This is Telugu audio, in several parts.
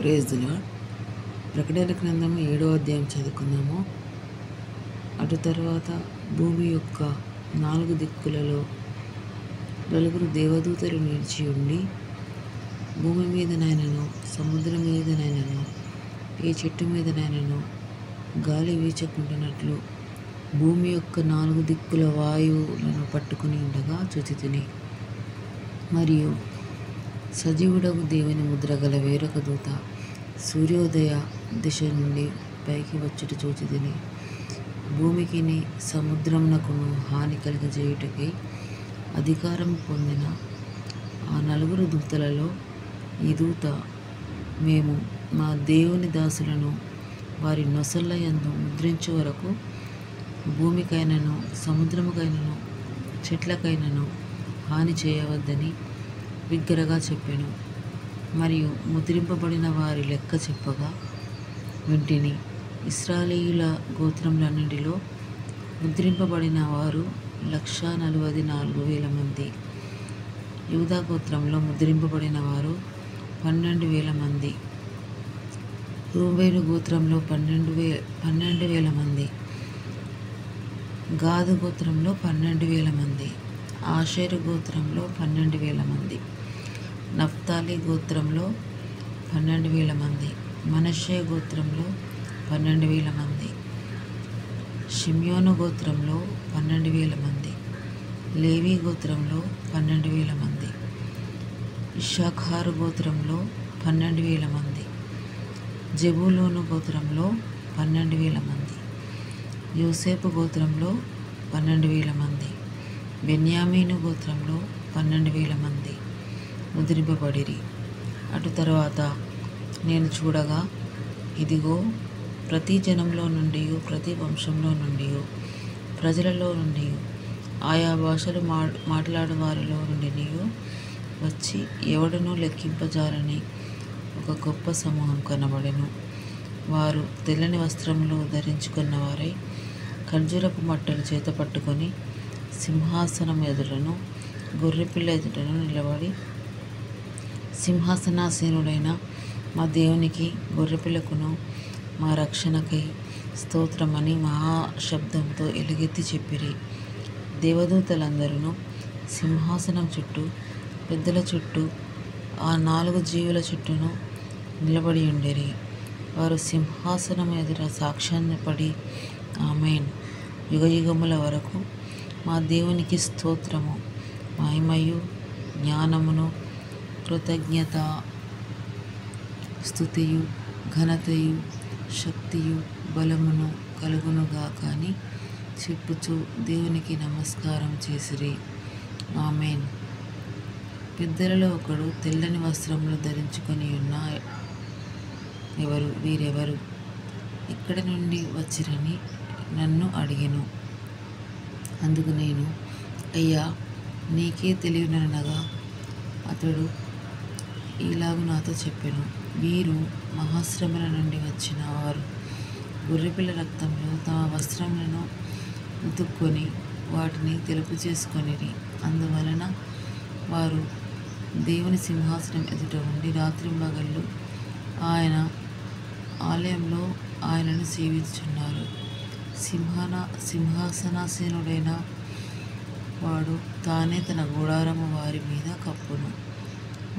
Praise the lord. ప్రకటన గ్రంథము 7వ అధ్యాయం చదువుకుందాము. అటు తర్వాత భూమి యొక్క 4 దిక్కులలో నలుగురు దేవదూతలు నిలిచి ఉండి, భూమి మీదనైనను సముద్రం మీదనైనను ఏ చెట్టు మీదనైనను గాలి వీచకుండానట్లు భూమి యొక్క 4 దిక్కుల వాయువులను పట్టుకుని ఉండగా చూచితిని. మరియు సజీవుడగు దేవుని ముద్ర గల వేరొక దూత సూర్యోదయ దిశ నుండి పైకి వచ్చుట చూచితిని. భూమికిని సముద్రమునకును హాని కలిగజేయుటకై అధికారం పొందిన ఆ 4 దూతలలో ఈ దూత, మేము మా దేవుని దాసులను వారి నొసళ్ళ యందు ముద్రించు వరకు భూమికైనను సముద్రముకైనను చెట్లకైనను హాని చేయవద్దని బిగ్గరగా చెప్పెను. మరియు ముద్రింపబడిన వారి లెక్క చెప్పగా వింటిని. ఇశ్రాయేలీయుల గోత్రములన్నిటిలో ముద్రింపబడిన వారు 144,000 మంది. యూదా గోత్రంలో ముద్రింపబడిన వారు 12,000 మంది. రూబేను గోత్రంలో 12,000 మంది. గాదు గోత్రంలో 12,000 మంది. ఆషేరు గోత్రంలో 12,000 మంది. నఫ్తాలి గోత్రంలో 12,000 మంది. మనష్షే గోత్రంలో 12,000 మంది. షిమ్యోను గోత్రంలో 12,000 మంది. లేవి గోత్రంలో 12,000 మంది. ఇశ్శాఖారు గోత్రంలో 12,000 మంది. జెబూలూను గోత్రంలో 12,000 మంది. యోసేపు గోత్రంలో 12,000 మంది. బెన్యామీను గోత్రంలో 12,000 మంది ముద్రింపబడిరి. అటు తర్వాత నేను చూడగా, ఇదిగో, ప్రతి జనంలో నుండి, ప్రతి వంశంలో నుండి, ప్రజలలో నుండి, ఆయా భాషలు మాట్లాడు వారిలో నుండి వచ్చి ఎవడనూ లెక్కింపజాలని ఒక గొప్ప సమూహం కనబడెను. వారు తెల్లని వస్త్రములు ధరించుకున్న వారై ఖర్జూరపు మట్టలు చేత పట్టుకొని సింహాసనం ఎదుటను గొర్రెపిల్ల ఎదుటను నిలబడి, సింహాసనాసీనుడైన మా దేవునికి గొర్రెపిల్లకును మా రక్షణకై స్తోత్రమని మహాశబ్దంతో ఎలుగెత్తి చెప్పిరి. దేవదూతలందరూ సింహాసనం చుట్టూ, పెద్దల చుట్టూ, ఆ 4 జీవుల చుట్టూను నిలబడి ఉండిరి. వారు సింహాసనం ఎదుట సాక్ష్యాన్ని పడి, ఆమేన్, యుగయుగముల వరకు మా దేవునికి స్తోత్రము, మహిమయు జ్ఞానమును కృతజ్ఞత స్తుతియు ఘనతయు శక్తియు బలమును కలుగునుగాక అని చెప్పుచు దేవునికి నమస్కారం చేసిరి. ఆమేన్. పెద్దలలో ఒకడు తెల్లని వస్త్రములు ధరించుకొని ఉన్న వీరెవరు, ఇక్కడి నుండి వచ్చిరని నన్ను అడిగెను. అందుకు నేను, అయ్యా, నీకే తెలియననగా అతడు ఇలాగు నాతో చెప్పెను, వీరు మహాశ్రమల నుండి వచ్చిన వారు గొర్రెపిల్ల రక్తంలో తమ వస్త్రములను ఉతుక్కొని వాటిని తెలుపు చేసుకొనిరి. అందువలన వారు దేవుని సింహాసనం ఎదుట ఉండి రాత్రింబగళ్ళు ఆయన ఆలయంలో ఆయనను సేవించుచున్నారు. సింహాసనాసీనుడైన వాడు తానే తన గుడారము వారి మీద కప్పును.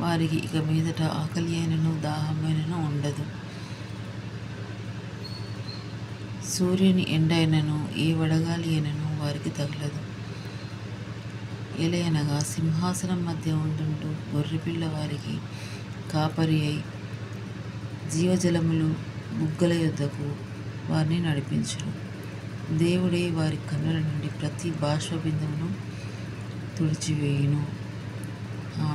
వారికి ఇక మీదట ఆకలి అయినను దాహమైనను ఉండదు. సూర్యుని ఎండైనను ఏ వడగాలి అయినను వారికి తగలదు. ఎలయనగా సింహాసనం మధ్య ఉండుంటూ గొర్రెపిల్ల వారికి కాపరి అయి జీవజలములు బుగ్గల యొద్దకు వారిని నడిపించును. దేవుడే వారి కన్నుల నుండి ప్రతి బాష్పబిందువును తుడిచివేయును.